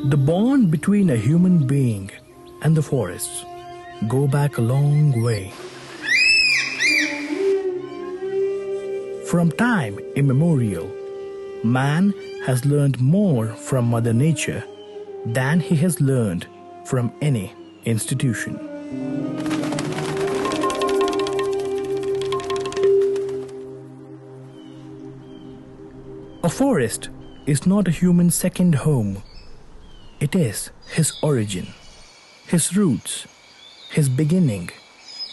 The bond between a human being and the forests go back a long way. From time immemorial, man has learned more from Mother Nature than he has learned from any institution. A forest is not a human's second home. It is his origin, his roots, his beginning,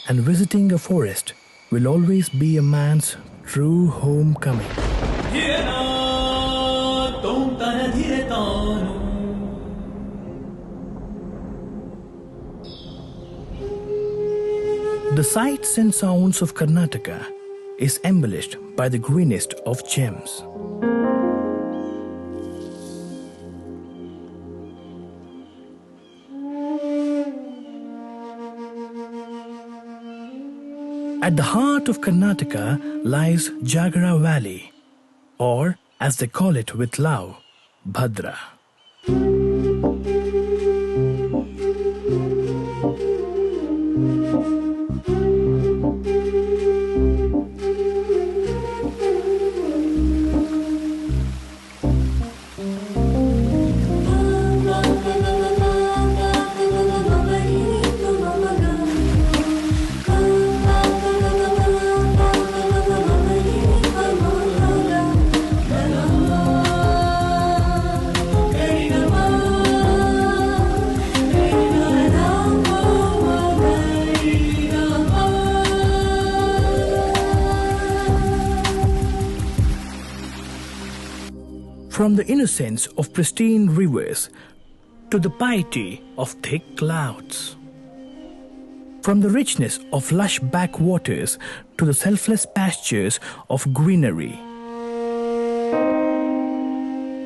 and visiting a forest will always be a man's true homecoming. The sights and sounds of Karnataka is embellished by the greenest of gems. At the heart of Karnataka lies Jagara Valley, or as they call it with love, Bhadra. From the innocence of pristine rivers to the piety of thick clouds. From the richness of lush backwaters to the selfless pastures of greenery.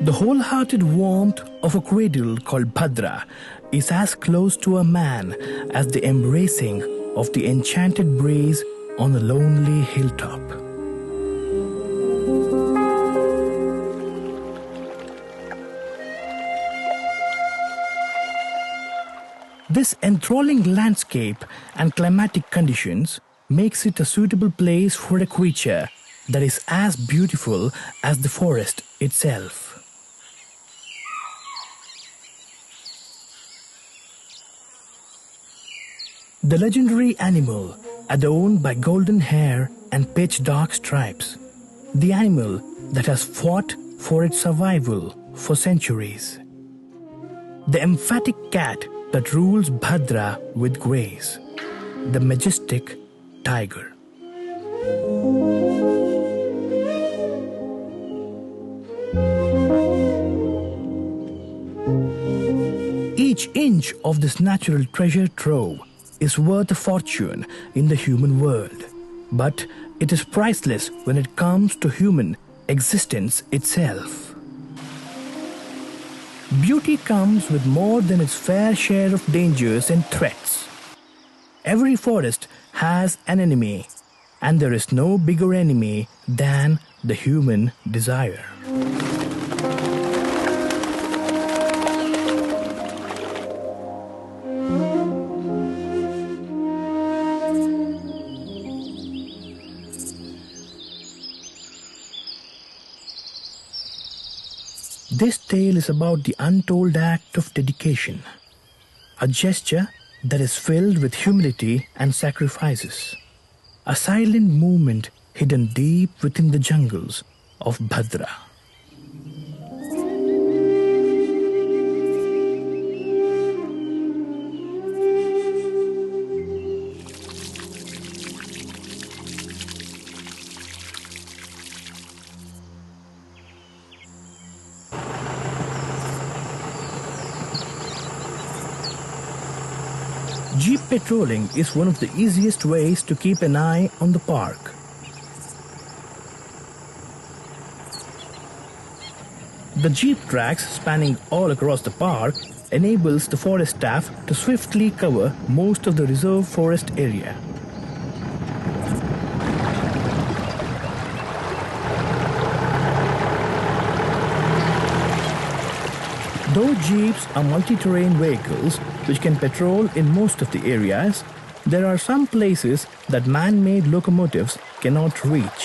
The wholehearted warmth of a cradle called Bhadra is as close to a man as the embracing of the enchanted breeze on a lonely hilltop. This enthralling landscape and climatic conditions makes it a suitable place for a creature that is as beautiful as the forest itself. The legendary animal adorned by golden hair and pitch dark stripes. The animal that has fought for its survival for centuries. The emphatic cat that rules Bhadra with grace, the majestic tiger. Each inch of this natural treasure trove is worth a fortune in the human world, but it is priceless when it comes to human existence itself. Beauty comes with more than its fair share of dangers and threats. Every forest has an enemy, and there is no bigger enemy than the human desire. This tale is about the untold act of dedication, a gesture that is filled with humility and sacrifices, a silent movement hidden deep within the jungles of Bhadra. Jeep patrolling is one of the easiest ways to keep an eye on the park. The jeep tracks spanning all across the park enables the forest staff to swiftly cover most of the reserve forest area. Though jeeps are multi-terrain vehicles which can patrol in most of the areas, there are some places that man-made locomotives cannot reach.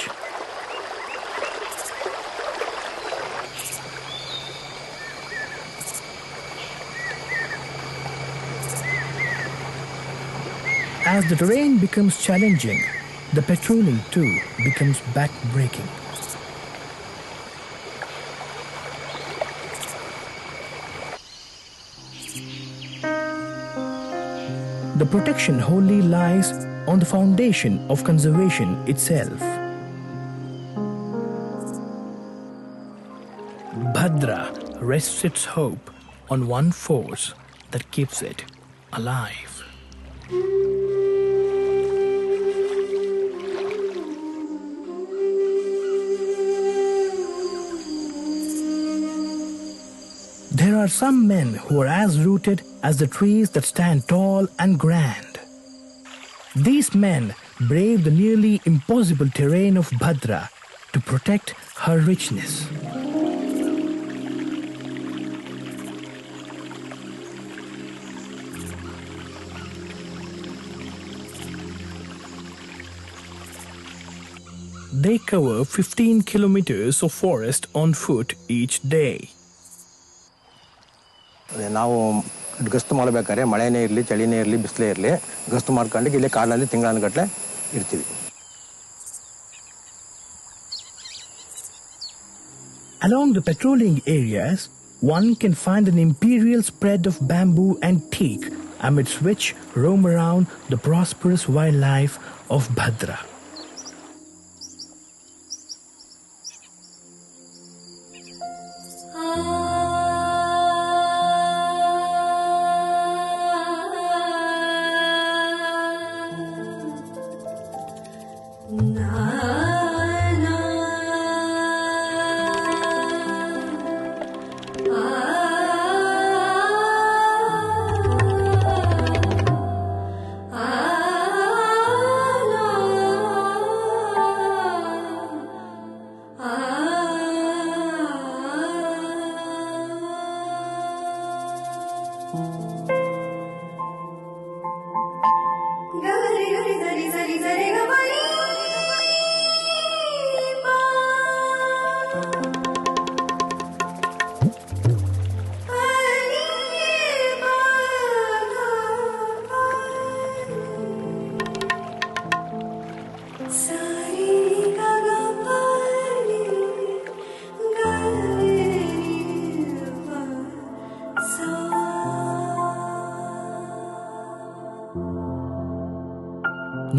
As the terrain becomes challenging, the patrolling too becomes back-breaking. The protection wholly lies on the foundation of conservation itself. Bhadra rests its hope on one force that keeps it alive. There are some men who are as rooted as the trees that stand tall and grand. These men brave the nearly impossible terrain of Bhadra to protect her richness. They cover 15 kilometers of forest on foot each day. ನಾವು ಗಸ್ತು ಮಾಡಬೇಕಾದ್ರೆ ಮಳೆನೇ ಇರಲಿ ಚಳಿನೇ ಇರಲಿ ಬಿಸಿಲೇ ಇರಲಿ ಗಸ್ತು ಮಾಡ್ಕೊಂಡು ಇಲ್ಲೇ ಕಾಡಲ್ಲಿ ತಿಂಗಳಾನುಗಟ್ಟಲೆ ಇರ್ತೀವಿ. Along the patrolling areas, one can find an imperial spread of bamboo and teak amidst which roam around the prosperous wildlife of Bhadra.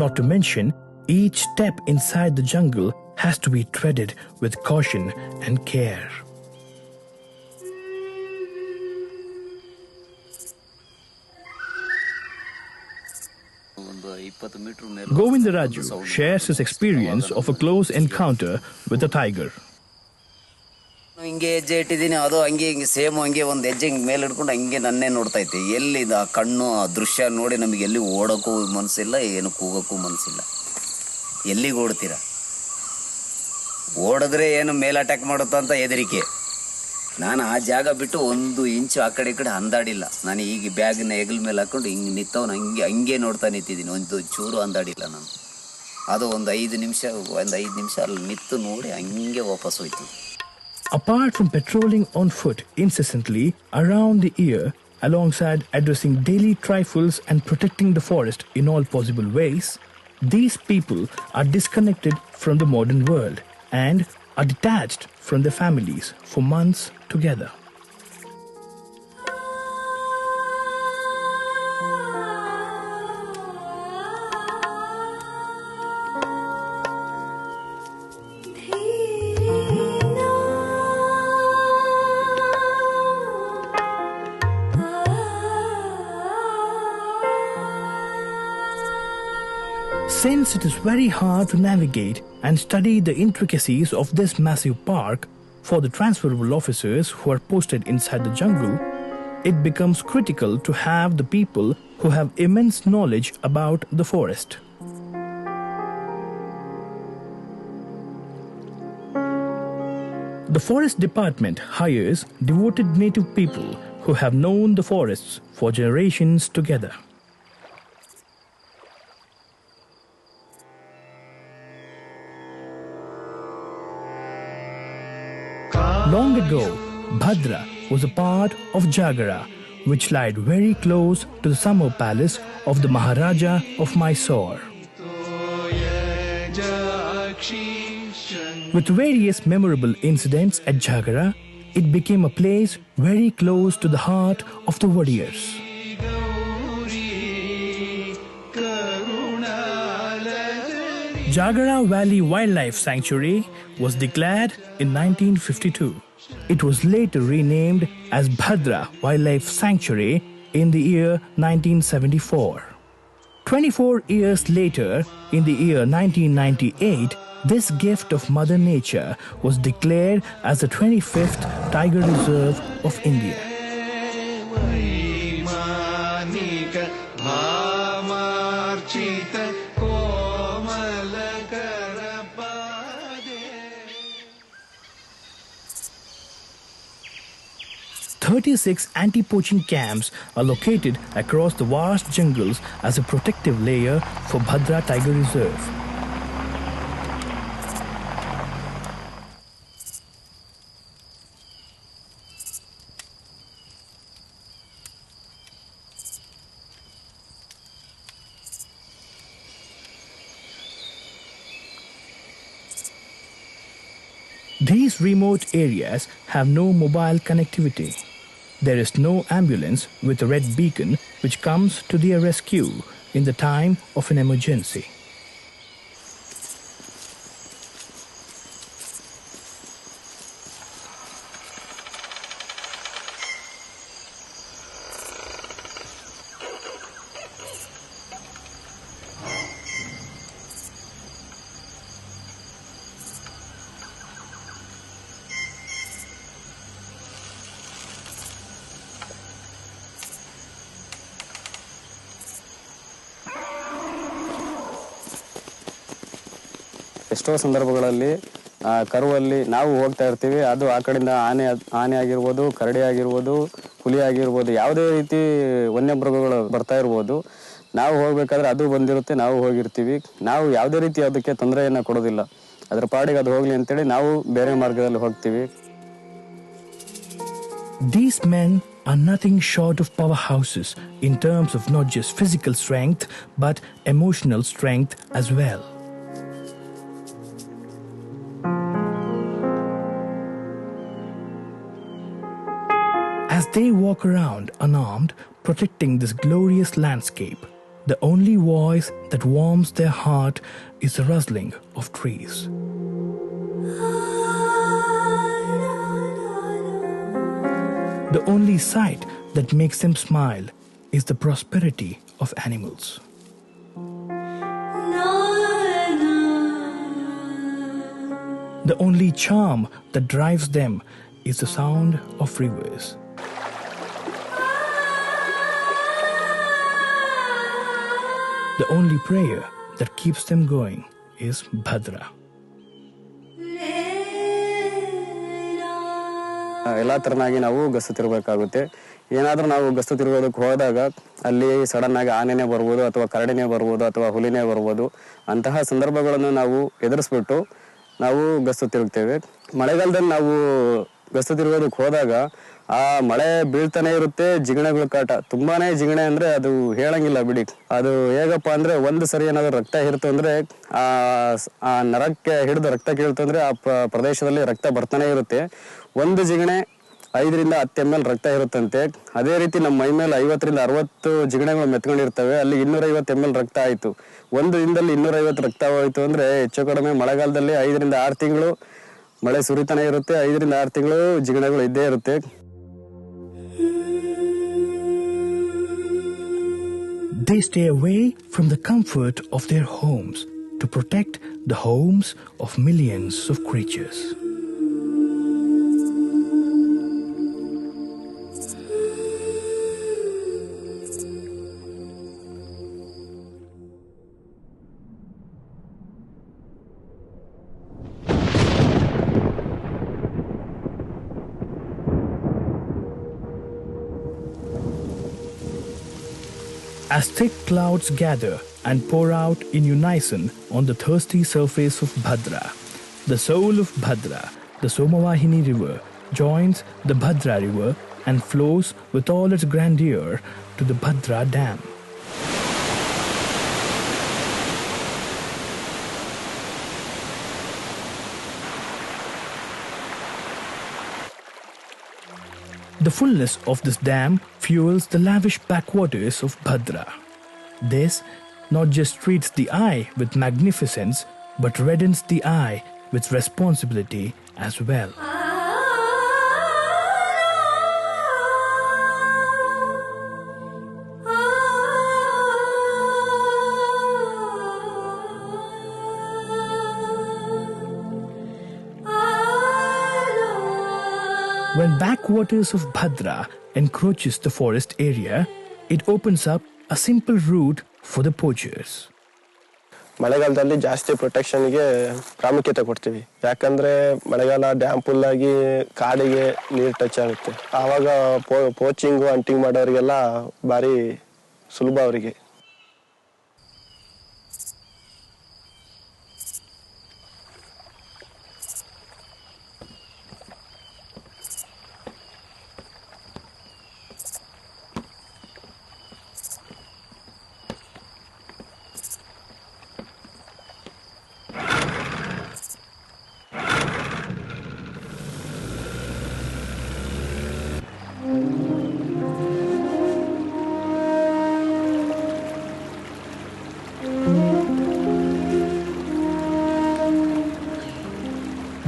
Not to mention, each step inside the jungle has to be treaded with caution and care. Govindaraju shares his experience of a close encounter with a tiger. ಹಿಂಗೆ ಹೆಜ್ಜೆ ಇಟ್ಟಿದ್ದೀನಿ, ಅದು ಹಂಗೆ ಹಿಂಗೆ same ಹಂಗೆ ಒಂದು ಹೆಜ್ಜೆ ಹಿಂಗೆ ಮೇಲೆ ಹಿಡ್ಕೊಂಡು ಹಂಗೆ ನನ್ನೇ ನೋಡ್ತಾ ಇತ್ತು. ಎಲ್ಲಿದು ಆ ಕಣ್ಣು ಆ ದೃಶ್ಯ ನೋಡಿ ನಮಗೆ ಎಲ್ಲಿ ಓಡೋಕ್ಕೂ ಮನಸ್ಸಿಲ್ಲ, ಏನು ಕೂಗೋಕ್ಕೂ ಮನಸ್ಸಿಲ್ಲ. ಎಲ್ಲಿಗೆ ಓಡ್ತೀರಾ? ಓಡಿದ್ರೆ ಏನು ಮೇಲೆ ಅಟ್ಯಾಕ್ ಮಾಡುತ್ತಾ ಅಂತ ಹೆದರಿಕೆ. ನಾನು ಆ ಜಾಗ ಬಿಟ್ಟು ಒಂದು ಇಂಚು ಆ ಕಡೆ ಈ ಕಡೆ ಅಂದಾಡಿಲ್ಲ. ನಾನು ಈಗ ಬ್ಯಾಗ್ನ ಹೆಗಲ ಮೇಲೆ ಹಾಕೊಂಡು ಹಿಂಗೆ ನಿಂತವನು ಹಂಗೆ ನೋಡ್ತಾ ನಿಂತಿದ್ದೀನಿ. ಒಂದು ಚೂರು ಅಂದಾಡಿಲ್ಲ ನಾನು. ಅದು ಒಂದು 5 ನಿಮಿಷ ಅಲ್ಲಿ ನಿಂತು ನೋಡಿ ಹಂಗೆ ವಾಪಸ್ ಹೋಯ್ತು. Apart from patrolling on foot incessantly around the year, alongside addressing daily trifles and protecting the forest in all possible ways, these people are disconnected from the modern world and are detached from their families for months together. Since it is very hard to navigate and study the intricacies of this massive park for the transferable officers who are posted inside the jungle, it becomes critical to have the people who have immense knowledge about the forest. The Forest Department hires devoted native people who have known the forests for generations together. Long ago, Bhadra was a part of Jagara, which lied very close to the summer palace of the Maharaja of Mysore. With various memorable incidents at Jagara, it became a place very close to the heart of the warriors. Jagara Valley Wildlife Sanctuary was declared in 1952. It was later renamed as Bhadra Wildlife Sanctuary in the year 1974. 24 years later, in the year 1998, this gift of Mother Nature was declared as the 25th Tiger Reserve of India. "36 anti-poaching camps are located across the vast jungles as a protective layer for Bhadra Tiger Reserve. These remote areas have no mobile connectivity. There is no ambulance with a red beacon which comes to their rescue in the time of an emergency. ಎಷ್ಟೋ ಸಂದರ್ಭಗಳಲ್ಲಿ ಕರುವಲ್ಲಿ ನಾವು ಹೋಗ್ತಾ ಇರ್ತೀವಿ, ಅದು ಆ ಕಡೆಯಿಂದ ಆನೆ ಆಗಿರ್ಬೋದು, ಕರಡಿ ಆಗಿರ್ಬೋದು, ಹುಲಿ ಆಗಿರ್ಬೋದು, ಯಾವುದೇ ರೀತಿ ವನ್ಯಮೃಗಗಳು ಬರ್ತಾ ಇರ್ಬೋದು. ನಾವು ಹೋಗ್ಬೇಕಾದ್ರೆ ಅದು ಬಂದಿರುತ್ತೆ, ನಾವು ಹೋಗಿರ್ತೀವಿ. ನಾವು ಯಾವುದೇ ರೀತಿ ಅದಕ್ಕೆ ತೊಂದರೆಯನ್ನು ಕೊಡೋದಿಲ್ಲ. ಅದರ ಪಾಡಿಗೆ ಅದು ಹೋಗ್ಲಿ ಅಂತೇಳಿ ನಾವು ಬೇರೆ ಮಾರ್ಗದಲ್ಲಿ ಹೋಗ್ತೀವಿ. These men are nothing short of powerhouses in terms of not just physical strength but emotional strength as well. As they walk around unarmed, protecting this glorious landscape, the only voice that warms their heart is the rustling of trees. The only sight that makes them smile is the prosperity of animals. The only charm that drives them is the sound of rivers. The only prayer that keeps them going is Bhadra. ಎಲ್ಲ ಥರನಾಗಿ ನಾವು ಗಸ್ತು ತಿರಬೇಕಾಗುತ್ತೆ. ಏನಾದರೂ ನಾವು ಗಸ್ತು ತಿರುಗೋದಕ್ಕೆ ಹೋದಾಗ ಅಲ್ಲಿ ಸಡನ್ನಾಗಿ ಆನೆನೇ ಬರ್ಬೋದು, ಅಥವಾ ಕರಡಿನೇ ಬರ್ಬೋದು, ಅಥವಾ ಹುಲಿನೇ ಬರ್ಬೋದು. ಅಂತಹ ಸಂದರ್ಭಗಳನ್ನು ನಾವು ಎದುರಿಸ್ಬಿಟ್ಟು ನಾವು ಗಸ್ತು ತಿರುಗ್ತೇವೆ. ಮಳೆಗಾಲದಲ್ಲಿ ನಾವು ಗಸ್ತು ತಿರುಗೋದಕ್ಕೆ ಹೋದಾಗ ಆ ಮಳೆ ಬೀಳ್ತಾನೆ ಇರುತ್ತೆ, ಜಿಗಣೆಗಳ ಕಾಟ ತುಂಬಾನೇ ಜಿಗಣೆ ಅಂದ್ರೆ ಅದು ಹೇಳಂಗಿಲ್ಲ ಬಿಡಿ. ಅದು ಹೇಗಪ್ಪ ಅಂದ್ರೆ ಒಂದು ಸರಿ ಏನಾದ್ರು ರಕ್ತ ಹಿಡ್ತು ಅಂದ್ರೆ ಆ ನರಕ್ಕೆ ಹಿಡಿದು ರಕ್ತ ಕೀಳ್ತು ಅಂದ್ರೆ ಆ ಪ್ರದೇಶದಲ್ಲಿ ರಕ್ತ ಬರ್ತಾನೆ ಇರುತ್ತೆ. ಒಂದು ಜಿಗಣೆ 5 ರಿಂದ 10 ml ರಕ್ತ ಇರುತ್ತಂತೆ. ಅದೇ ರೀತಿ ನಮ್ಮ ಮೈ ಮೇಲೆ 50 ರಿಂದ 60 ಜಿಗಣೆಗಳು ಮೆತ್ಕೊಂಡಿರ್ತವೆ. ಅಲ್ಲಿ 250 ml ರಕ್ತ ಆಯ್ತು. ಒಂದು ದಿನದಲ್ಲಿ 250 ರಕ್ತ ಹೋಯ್ತು ಅಂದ್ರೆ ಹೆಚ್ಚು ಕಡಿಮೆ ಮಳೆಗಾಲದಲ್ಲಿ 5 ರಿಂದ 6 ತಿಂಗಳು ಮಳೆ ಸುರಿತಾನೆ ಇರುತ್ತೆ. 5 ರಿಂದ 6 ತಿಂಗಳು ಜಿಗಣೆಗಳು ಇದ್ದೇ ಇರುತ್ತೆ. They stay away from the comfort of their homes to protect the homes of millions of creatures. As thick clouds gather and pour out in unison on the thirsty surface of Bhadra, the soul of Bhadra, the Somavahini river, joins the Bhadra river and flows with all its grandeur to the Bhadra dam. The fullness of this dam fuels the lavish backwaters of Bhadra. This not just treats the eye with magnificence, but reddens the eye with responsibility as well. When backwaters of Bhadra encroaches the forest area, it opens up a simple route for the poachers. ಮಳೆಗಾಲದಲ್ಲಿ ಜಾಸ್ತಿ ಪ್ರೊಟೆಕ್ಷನ್ಗೆ ಪ್ರಾಮುಖ್ಯತೆ ಕೊಡ್ತೀವಿ. ಯಾಕಂದ್ರೆ ಮಳೆಗಾಲ dam full ಆಗಿ ಕಾಡಿಗೆ ನೀರು touch ಆಗುತ್ತೆ. ಆವಾಗ ಪೋಚಿಂಗು ಹಂಟಿಂಗ್ ಮಾಡೋರಿಗೆಲ್ಲ ಭಾರಿ ಸುಲಭ ಅವರಿಗೆ.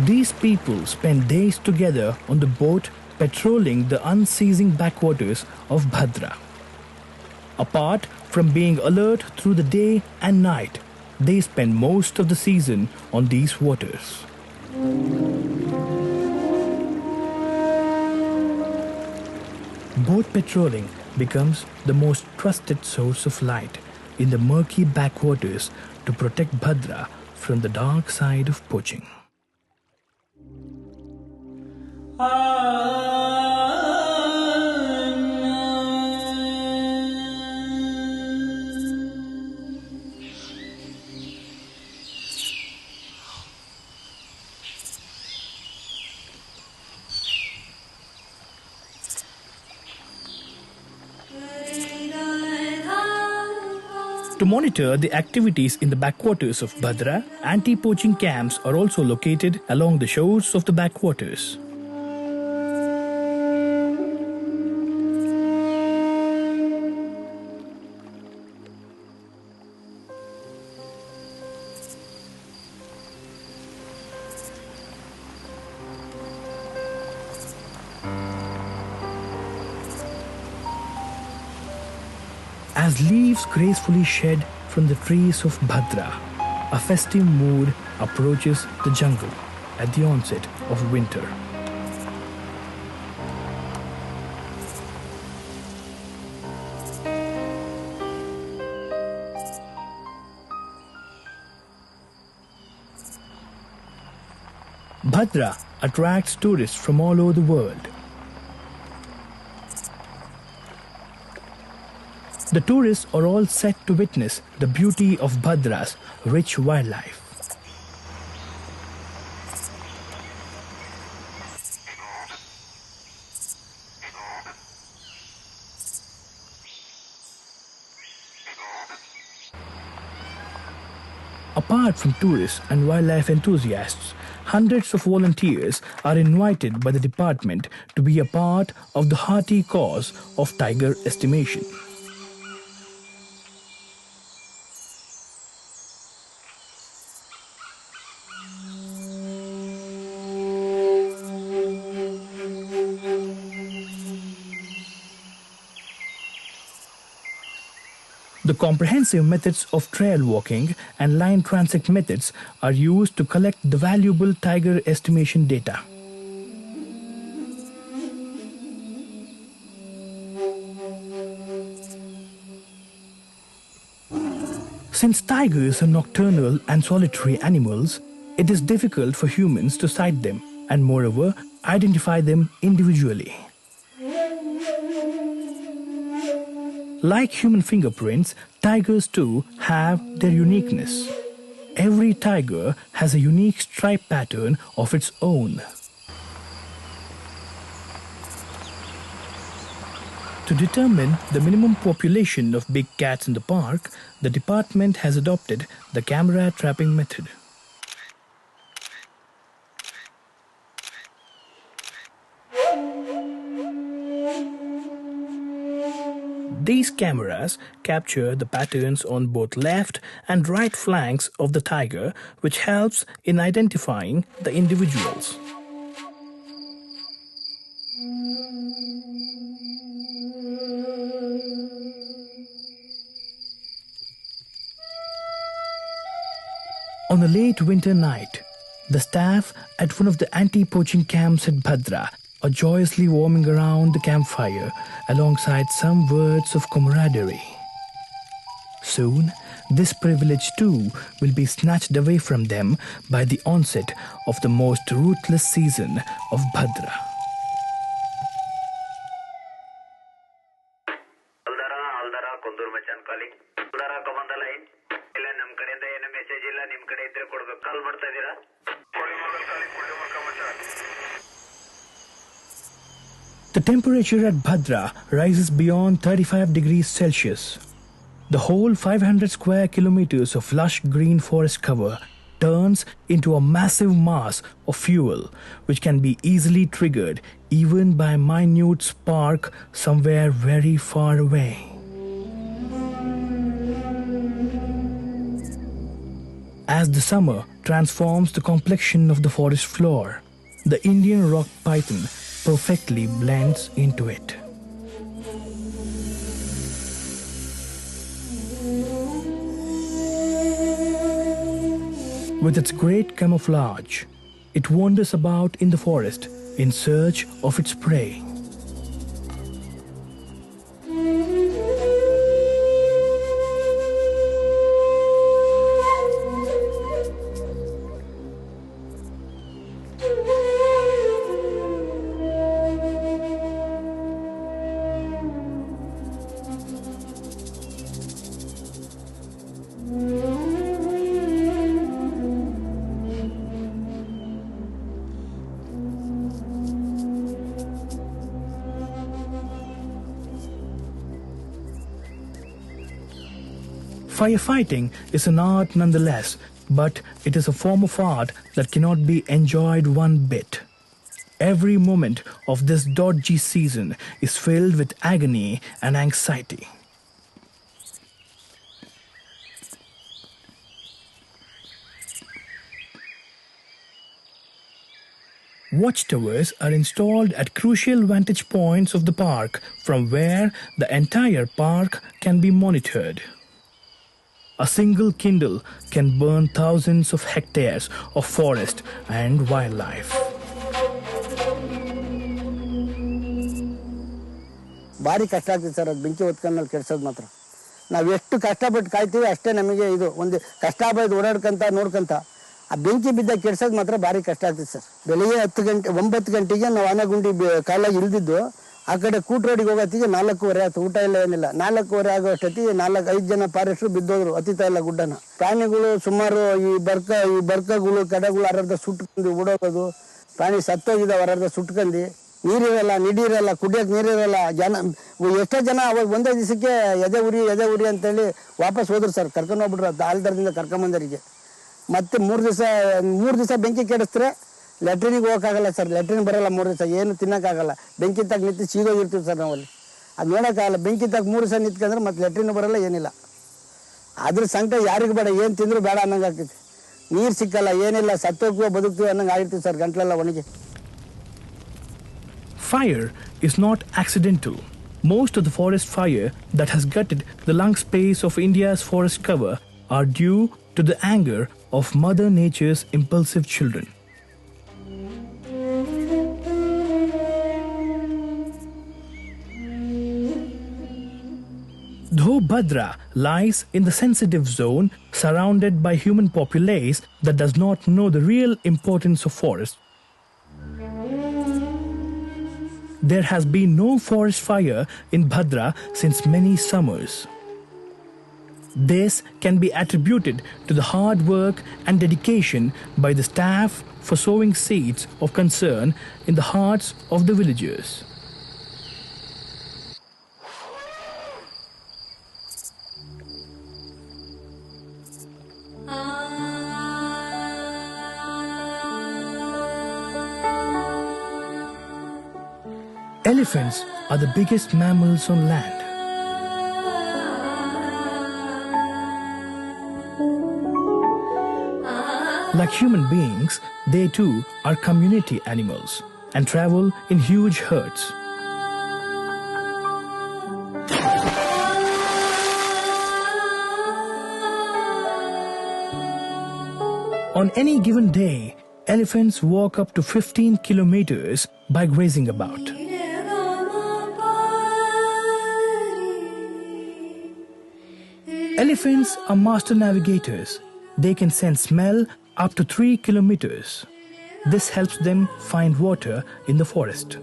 These people spend days together on the boat patrolling the unceasing backwaters of Bhadra. Apart from being alert through the day and night, they spend most of the season on these waters. Boat patrolling becomes the most trusted source of light in the murky backwaters to protect Bhadra from the dark side of poaching. To monitor the activities in the backwaters of Bhadra, anti-poaching camps are also located along the shores of the backwaters. As leaves gracefully shed from the trees of Bhadra, a festive mood approaches the jungle at the onset of winter. Bhadra attracts tourists from all over the world. The tourists are all set to witness the beauty of Bhadra's rich wildlife. Apart from tourists and wildlife enthusiasts, hundreds of volunteers are invited by the department to be a part of the hearty cause of tiger estimation. The comprehensive methods of trail walking and line transect methods are used to collect the valuable tiger estimation data. Since tigers are nocturnal and solitary animals, it is difficult for humans to sight them and moreover identify them individually. Like human fingerprints, tigers too have their uniqueness. Every tiger has a unique stripe pattern of its own. To determine the minimum population of big cats in the park, the department has adopted the camera trapping method. These cameras capture the patterns on both left and right flanks of the tiger, which helps in identifying the individuals. On a late winter night, the staff at one of the anti-poaching camps at Bhadra are joyously warming around the campfire alongside some words of camaraderie. Soon, this privilege too will be snatched away from them by the onset of the most ruthless season of Bhadra. The temperature at Bhadra rises beyond 35 degrees Celsius. The whole 500 square kilometers of lush green forest cover turns into a massive mass of fuel, which can be easily triggered even by a minute spark somewhere very far away. As the summer transforms the complexion of the forest floor, the Indian rock python perfectly blends into it. With its great camouflage, it wanders about in the forest in search of its prey. Firefighting is an art nonetheless, but it is a form of art that cannot be enjoyed one bit. Every moment of this dodgy season is filled with agony and anxiety. Watchtowers are installed at crucial vantage points of the park from where the entire park can be monitored. A single kindle can burn thousands of hectares of forest and wildlife. ಭಾರಿ ಕಷ್ಟ ಆಗ್ತದೆ sir ಅದು ಬೆಂಕಿ ಹೊತ್ಕೊಂಡ್ಮೇಲೆ ಕೆಡ್ಸೋದು ಮಾತ್ರ ನಾವು ಎಷ್ಟು ಕಷ್ಟಪಟ್ಟು ಕಾಯ್ತೀವಿ ಅಷ್ಟೇ ನಮಗೆ ಇದು ಒಂದು ಕಷ್ಟ ಬೈದು ಓಡಾಡ್ಕೊಂತ ನೋಡ್ಕೊಂತ ಆ ಬೆಂಕಿ ಬಿದ್ದಾಗ ಕೆಡ್ಸೋದು ಮಾತ್ರ ಭಾರಿ ಕಷ್ಟ ಆಗ್ತದೆ ಸರ್. ಬೆಳಿಗ್ಗೆ 9 ಗಂಟೆಗೆ ನಾವು ಆನೆಗುಂಡಿ ಕಾಲಾಗಿ ಇಳಿದಿದ್ದು ಆ ಕಡೆ ಕೂಟ್ ರೋಡಿಗೆ ಹೋಗೋತ್ತಿಗೆ 4:15 ಆಯ್ತು. ಊಟ ಇಲ್ಲ ಏನಿಲ್ಲ. 4:15 ಆಗೋ ಅಷ್ಟೊತ್ತಿಗೆ 4-5 ಜನ ಫಾರೆಸ್ಟ್ರು ಬಿದ್ದೋದ್ರು ಹತ್ತಿತಾ ಇಲ್ಲ ಗುಡ್ಡನ. ಪ್ರಾಣಿಗಳು ಸುಮಾರು ಈ ಬರ್ಕಗಳು ಕಡಗಳು ಅರ್ಧ ಸುಟ್ಕೊಂಡು ಓಡೋಗೋದು, ಪ್ರಾಣಿ ಸತ್ತೋಗಿದ್ದಾವೆ ಅರ್ಧ ಸುಟ್ಕೊಂಡು, ನೀರಿರಲ್ಲ, ನಿಡಿರಲ್ಲ, ಕುಡಿಯೋಕೆ ನೀರಿರಲ್ಲ. ಎಷ್ಟೋ ಜನ ಅವಾಗ ಒಂದೇ ದಿವಸಕ್ಕೆ ಎದೆ ಉರಿ ಅಂತೇಳಿ ವಾಪಸ್ ಹೋದ್ರು ಸರ್. ಕರ್ಕೊಂಡು ಹೋಗ್ಬಿಟ್ರು ಆಲ್ದರದಿಂದ ಕರ್ಕೊಂಬಂದರಿಗೆ. ಮತ್ತೆ 3 ದಿವಸ ಬೆಂಕಿ ಕೆಡಿಸ್ತಾರೆ. ಲ್ಯಾಟ್ರಿನಿಗೆ ಹೋಗೋಕ್ಕಾಗಲ್ಲ ಸರ್, ಲ್ಯಾಟ್ರಿನ್ ಬರೋಲ್ಲ 3 ದಿವಸ, ಏನು ತಿನ್ನೋಕ್ಕಾಗಲ್ಲ. ಬೆಂಕಿ ತಾಗ ನಿಂತು ಸೀಗೋಗಿರ್ತೀವಿ ಸರ್ ನಾವಲ್ಲಿ. ಅದು ನೋಡೋಕ್ಕಾಗಲ್ಲ. ಬೆಂಕಿ ತಾಗ 3 ದಿವಸ ನಿಂತ್ಕೊಂಡ್ರೆ ಮತ್ತೆ ಲ್ಯಾಟ್ರಿನ್ ಬರೋಲ್ಲ, ಏನಿಲ್ಲ. ಅದ್ರ ಸಂಕಟ ಯಾರಿಗೆ ಬೇಡ, ಏನು ತಿಂದರೂ ಬೇಡ ಅನ್ನಂಗೆ ಆಗ್ತೈತಿ. ನೀರು ಸಿಕ್ಕಲ್ಲ, ಏನಿಲ್ಲ, ಸತ್ತೋಗ್ತೀವೋ ಬದುಕ್ತೀವೋ ಅನ್ನಂಗೆ ಆಗಿರ್ತೀವಿ ಸರ್ ಗಂಟ್ಲೆಲ್ಲ ಒಣಗಿ. Fire is not accidental. most of the forest fire that has gutted the lung space of India's forest cover are due to the anger of Mother Nature's impulsive children. Though Bhadra lies in the sensitive zone surrounded by human populace that does not know the real importance of forest, there has been no forest fire in Bhadra since many summers. This can be attributed to the hard work and dedication by the staff for sowing seeds of concern in the hearts of the villagers. Elephants are the biggest mammals on land. Like human beings, they too are community animals and travel in huge herds. On any given day, elephants walk up to 15 kilometers by grazing about. Elephants are master navigators. They can sense smell up to 3 kilometers. This helps them find water in the forest.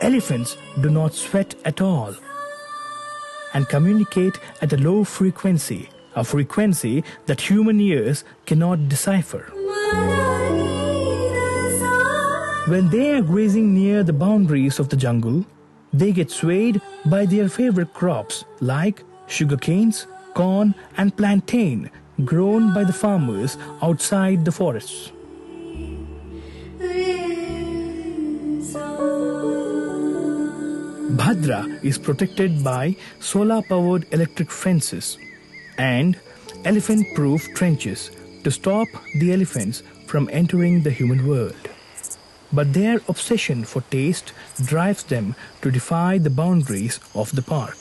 Elephants do not sweat at all and communicate at a low frequency, a frequency that human ears cannot decipher. When they are grazing near the boundaries of the jungle, they get swayed by their favorite crops like sugarcanes, corn and plantain grown by the farmers outside the forests. Bhadra is protected by solar-powered electric fences and elephant-proof trenches to stop the elephants from entering the human world. But their obsession for taste drives them to defy the boundaries of the park.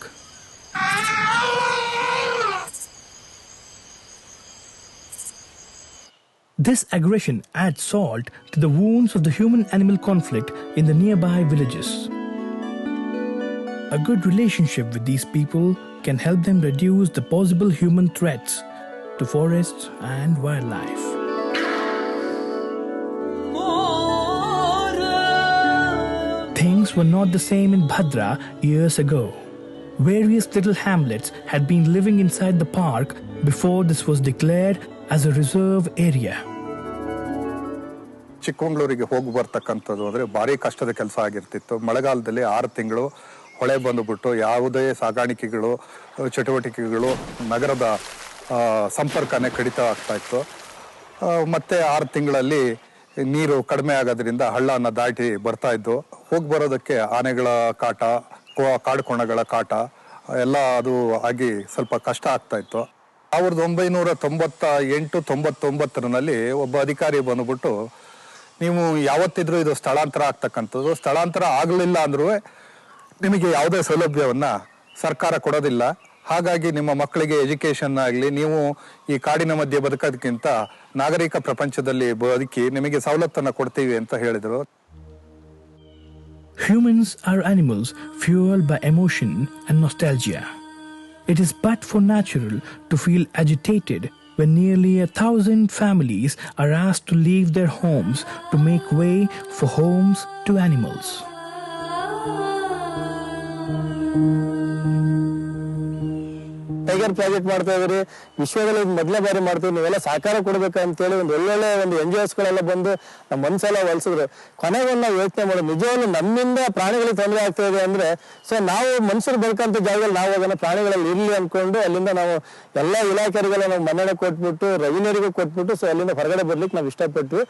This aggression adds salt to the wounds of the human-animal conflict in the nearby villages. A good relationship with these people can help them reduce the possible human threats to forests and wildlife. Things were not the same in Bhadra years ago. Various little hamlets had been living inside the park before this was declared as a reserve area. ಚಿಕ್ಕಮಗಳೂರಿಗೆ ಹೋಗಿ ಬರ್ತಕ್ಕಂಥದ್ದು ಅಂದರೆ ಭಾರಿ ಕಷ್ಟದ ಕೆಲಸ ಆಗಿರ್ತಿತ್ತು. ಮಳೆಗಾಲದಲ್ಲಿ 6 ತಿಂಗಳು ಹೊಳೆ ಬಂದುಬಿಟ್ಟು ಯಾವುದೇ ಸಾಗಾಣಿಕೆಗಳು ಚಟುವಟಿಕೆಗಳು ನಗರದ ಸಂಪರ್ಕನೇ ಕಡಿತ ಆಗ್ತಾ ಇತ್ತು. ಮತ್ತೆ 6 ತಿಂಗಳಲ್ಲಿ ನೀರು ಕಡಿಮೆ ಆಗೋದ್ರಿಂದ ಹಳ್ಳನ ದಾಟಿ ಬರ್ತಾ ಇದ್ದು. ಹೋಗಿ ಬರೋದಕ್ಕೆ ಆನೆಗಳ ಕಾಟ, ಕಾಡುಕೋಣಗಳ ಕಾಟ ಎಲ್ಲ ಅದು ಆಗಿ ಸ್ವಲ್ಪ ಕಷ್ಟ ಆಗ್ತಾ ಇತ್ತು. 1998-99ರಲ್ಲಿ ಒಬ್ಬ ಅಧಿಕಾರಿ ಬಂದುಬಿಟ್ಟು, ನೀವು ಯಾವತ್ತಿದ್ರೂ ಇದು ಸ್ಥಳಾಂತರ ಆಗ್ತಕ್ಕಂಥದ್ದು, ಸ್ಥಳಾಂತರ ಆಗಲಿಲ್ಲ ಅಂದ್ರೂ ನಿಮಗೆ ಯಾವುದೇ ಸೌಲಭ್ಯವನ್ನು ಸರ್ಕಾರ ಕೊಡೋದಿಲ್ಲ, ಹಾಗಾಗಿ ನಿಮ್ಮ ಮಕ್ಕಳಿಗೆ ಎಜುಕೇಷನ್ ಆಗಲಿ, ನೀವು ಈ ಕಾಡಿನ ಮಧ್ಯೆ ಬದುಕೋದಕ್ಕಿಂತ ನಾಗರಿಕ ಪ್ರಪಂಚದಲ್ಲಿ ಬದುಕಿ ನಿಮಗೆ ಸವಲತ್ತನ್ನು ಕೊಡ್ತೀವಿ ಅಂತ ಹೇಳಿದರು. Humans are animals fueled by emotion and nostalgia. It is but for natural to feel agitated when nearly 1,000 families are asked to leave their homes to make way for homes to animals. Tiger project ಮಾಡ್ತಾ ಇದ್ರಿ, ವಿಶ್ವದಲ್ಲಿ ಮೊದಲನೇ ಬಾರಿ ಮಾಡ್ತೀವಿ, ನೀವೆಲ್ಲ ಸಹಕಾರ ಕೊಡ್ಬೇಕಂತೇಳಿ ಒಂದು ಒಳ್ಳೊಳ್ಳೆ ಒಂದು NGOsಗಳೆಲ್ಲ ಬಂದು ನಮ್ಮ ಮನಸ್ಸೆಲ್ಲ ಹೊಲಿಸಿದ್ರು. ಕೊನೆಗೆ ನಾವು ಯೋಚನೆ ಮಾಡೋದು, ನಿಜವಾಗ್ಲೂ ನಮ್ಮಿಂದ ಪ್ರಾಣಿಗಳಿಗೆ ತೊಂದರೆ ಆಗ್ತಾ ಇದೆ ಅಂದ್ರೆ, ಸೊ ನಾವು ಮನುಷ್ಯರು ಬದುಕಂತ ಜಾಗದಲ್ಲಿ ನಾವು ಅದನ್ನ ಪ್ರಾಣಿಗಳಲ್ಲಿ ಇರ್ಲಿ ಅನ್ಕೊಂಡು ಅಲ್ಲಿಂದ ನಾವು ಎಲ್ಲ ಇಲಾಖೆಗಳಿಗೆಲ್ಲ ನಾವು ಮನ್ನಣೆ ಕೊಟ್ಬಿಟ್ಟು ರೆವಿನ್ಯೂರಿಗೂ ಕೊಟ್ಬಿಟ್ಟು ಸೊ ಅಲ್ಲಿಂದ ಹೊರಗಡೆ ಬರ್ಲಿಕ್ಕೆ ನಾವು ಇಷ್ಟಪಟ್ವಿ.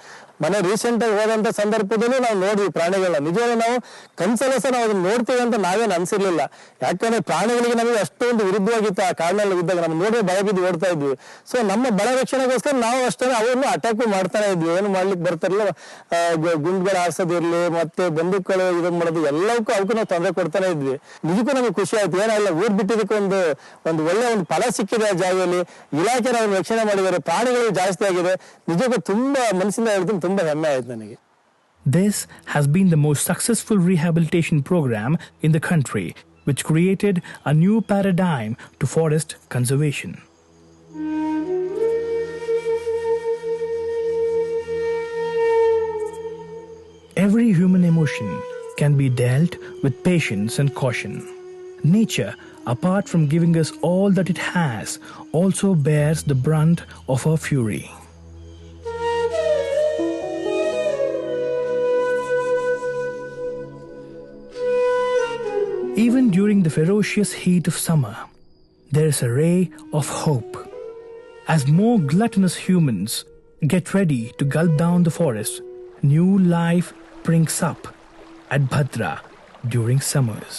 ಮನೆ ರೀಸೆಂಟ್ ಆಗಿ ಹೋದಂತ ಸಂದರ್ಭದಲ್ಲೂ ನಾವು ನೋಡ್ವಿ ಪ್ರಾಣಿಗಳನ್ನ. ನಿಜವಾಗ್ಲೂ ನಾವು ಕನ್ಸಲ್ಲ ಸಹ ನಾವು ಅದನ್ನ ನೋಡ್ತೀವಿ ಅಂತ ನಾವೇನು ಅನ್ಸಿರ್ಲಿಲ್ಲ. ಯಾಕಂದ್ರೆ ಪ್ರಾಣಿಗಳಿಗೆ ನಮಗೆ ಅಷ್ಟೊಂದು ವಿರುದ್ಧವಾಗಿತ್ತು ಆ ಕಾಡಿನಲ್ಲಿ ಜಂಗಲ್ನಲ್ಲಿ ಇದ್ದಾಗ ನಮ್ಮ ನೋಡೇ ಭಯ ಬಿದ್ದು ಓಡ್ತಾ ಇದ್ವಿ. ಸೊ ನಮ್ಮ ಬಳ ರಕ್ಷಣೆಗೋಸ್ಕರ ನಾವು ಅಷ್ಟೇ ಅವ್ರನ್ನು ಅಟ್ಯಾಕು ಮಾಡ್ತಾನೆ ಇದ್ವಿ. ಏನು ಮಾಡ್ಲಿಕ್ಕೆ ಬರ್ತಾರಲ್ಲ, ಗುಂಡ್ಗಳು ಹಾರಿಸೋದಿರ್ಲಿ, ಮತ್ತೆ ಬಂದೂಕಗಳು ಇದನ್ ಮಾಡೋದು ಎಲ್ಲಕ್ಕೂ ಅವಕ್ಕೂ ನಾವು ತೊಂದರೆ ಕೊಡ್ತಾನೆ ಇದ್ವಿ. ನಿಜಕ್ಕೂ ನಮಗೆ ಖುಷಿ ಆಯ್ತು. ಏನಾಗಲ್ಲ, ಊರ್ ಬಿಟ್ಟಿದ್ದಕ್ಕೆ ಒಂದು ಒಳ್ಳೆ ಒಂದು ಫಲ ಸಿಕ್ಕಿದೆ. ಆ ಜಾಗದಲ್ಲಿ ಇಲಾಖೆ ನಾವು ರಕ್ಷಣೆ ಮಾಡಿದ್ದಾರೆ, ಪ್ರಾಣಿಗಳು ಜಾಸ್ತಿ ಆಗಿದೆ. ನಿಜಕ್ಕೂ ತುಂಬಾ ಮನಸ್ಸಿಂದ ಹೇಳ್ತೀನಿ, ತುಂಬಾ ಹೆಮ್ಮೆ ಆಯ್ತು ನನಗೆ. This has been the most successful rehabilitation program in the country, which created a new paradigm to forest conservation. Every human emotion can be dealt with patience and caution. Nature, apart from giving us all that it has, also bears the brunt of our fury. Even during the ferocious heat of summer, there is a ray of hope. As more gluttonous humans get ready to gulp down the forest, new life springs up at Bhadra during summers.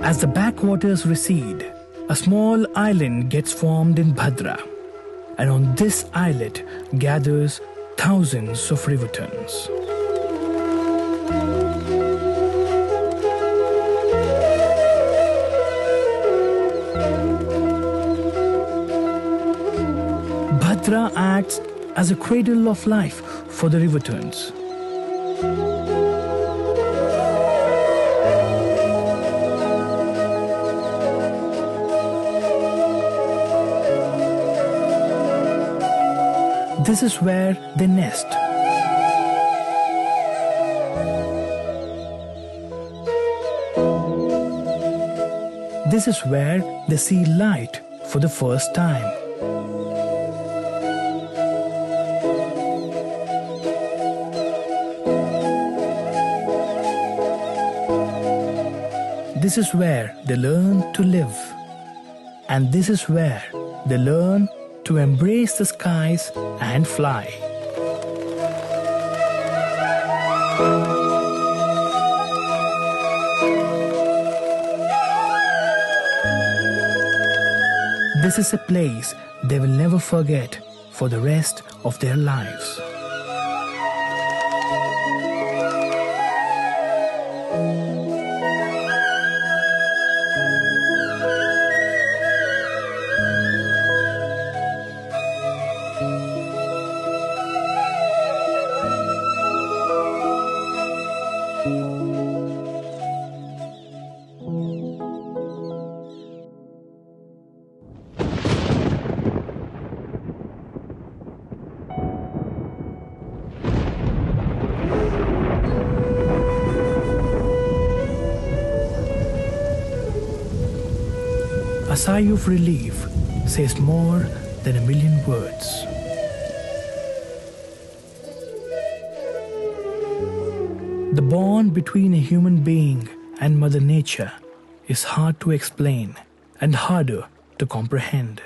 As the backwaters recede, a small island gets formed in Bhadra. And on this islet gathers thousands of rivertons. Bhadra acts as a cradle of life for the rivertons. This is where they nest. This is where they see light for the first time. This is where they learn to live. And this is where they learn to embrace the skies and fly. This is a place they will never forget for the rest of their lives. A sigh of relief says more than a million words. The bond between a human being and Mother Nature is hard to explain and harder to comprehend.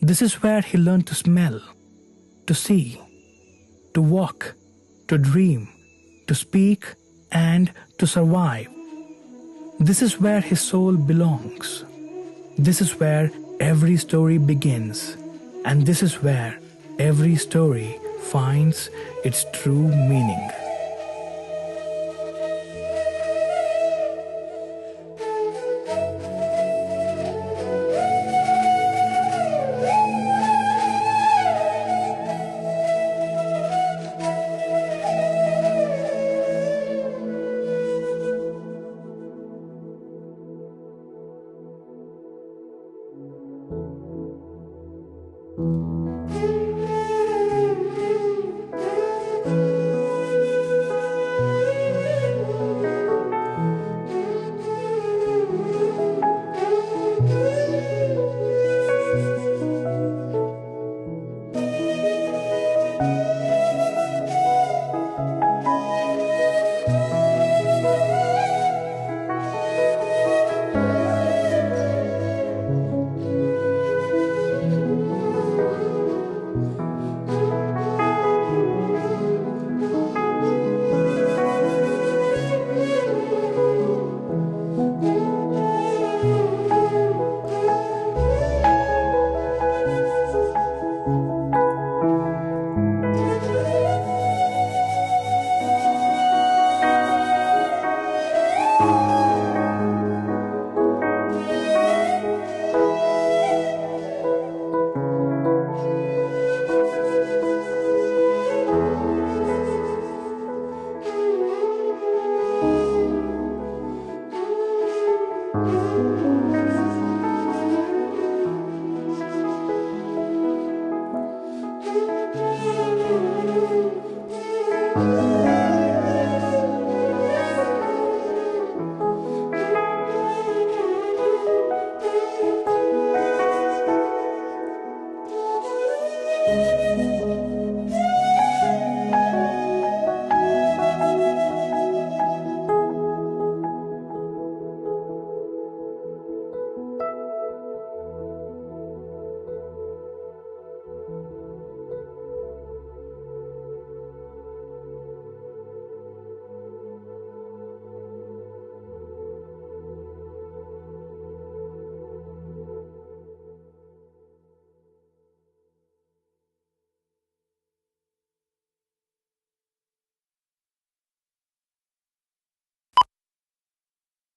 This is where he learned to smell, to see, to walk, to dream, to speak, and to survive. This is where his soul belongs. This is where every story begins, and this is where every story finds its true meaning.